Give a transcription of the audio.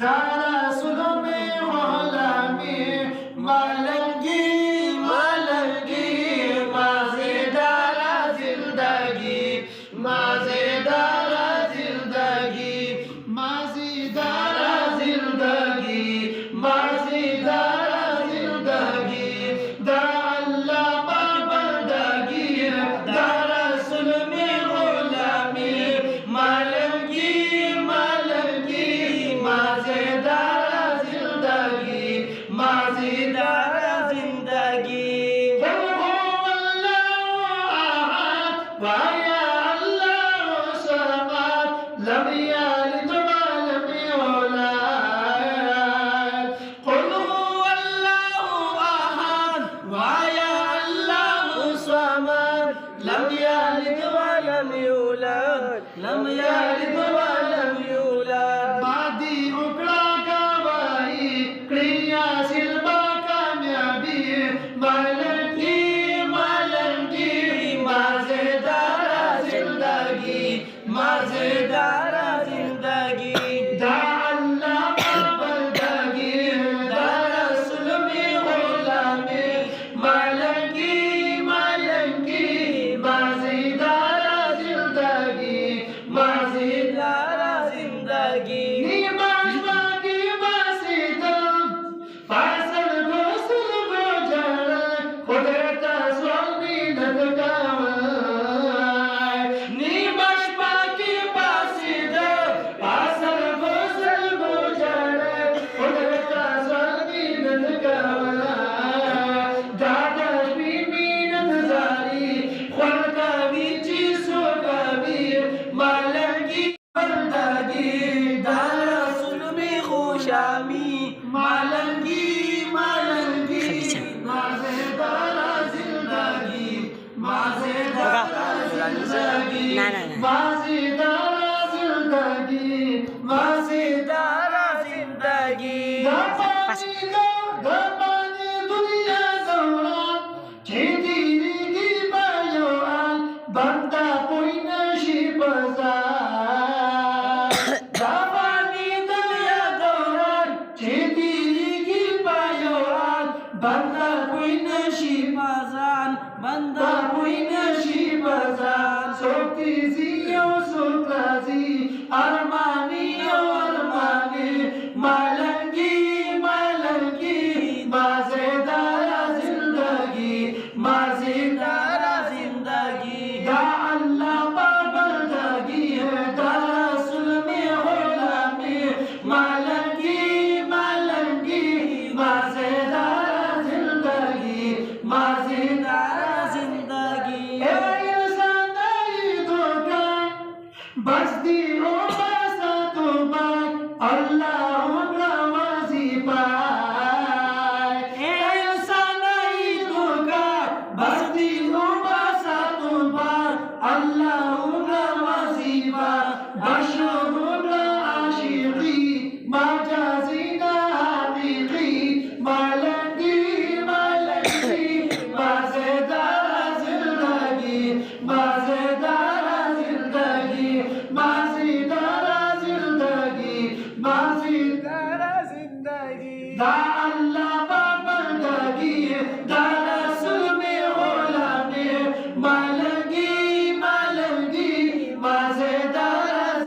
दारा सुलमे मौलामी मलंगी मलंगी मजेदारा जिंदगी मजेदारा जिंदगी मजेदारा जिंदगी मजेदारा जिंदगी दा अल्लाह बंदगी दारा सुलमे मौलामी मलंगी मलंगी मजेदारा जिंदगी मजेदारा जिंदगी वाया अल्लाह समाद लम यलिद वलम यूलद कुल हुवल्लाहु अहद वाया अल्लाह समाद लम यलिद वलम यूलद लम यलिद वलम यूलद बादी उकड़ा गवाही क्रियाशील कामयाबी मलंगी मलंगी मजेदारा जिंदगी मजेदारा जिंदगी दा अल्लाह बंदगी दारा सुलमी गुलामी मलंगी मलंगी मजेदारा जिंदगी मजेदारा जिंदगी निमाज बाकी मसीदम पासल गोसल गोजर खुदरत स्वामी नदगावाय निमाज बाकी मसीदम पासल गोसल गोजर खुदरत स्वामी नदगावाय दादा बीमी नदजारी खुलका विची सुकवी मलंगी बंदगी दारा सुलमी खुशामी मलंगी मलंगी मजेदारा जिंदगी मजेदारा जिंदगी मजेदारा जिंदगी मजेदारा जिंदगी दपानी दुनिया दौरान चेतीरी की बायोआन बंदा कोई नशीब दपानी दुनिया दौरान चेतीरी की बायोआन बंदा कोई नशीब बंदा कोई नशीब सोती जियो सुत्राजी अरमानी अरमानी मलंगी मलंगी मजेदारा जिंदगी मजेदारा जिंदगी दा अल्लाह बंदगी है दारा सुलमी गुलामी मलंगी मलंगी मजेदारा जिंदगी मजेदारा जिंदगी इंसान नहीं धोखा बस्ती हो बसा तो बात अल्लाह नवाजी पाए इंसान नहीं धोखा बस्ती हो बसा तो बात अल्लाह नवाजी पाए बशर आशिकी मजाजीना हकीकी मलंगी मलंगी मजेदारा जिंदगी मजेदारा जिंदगी मजेदारा जिंदगी मजेदारा जिंदगी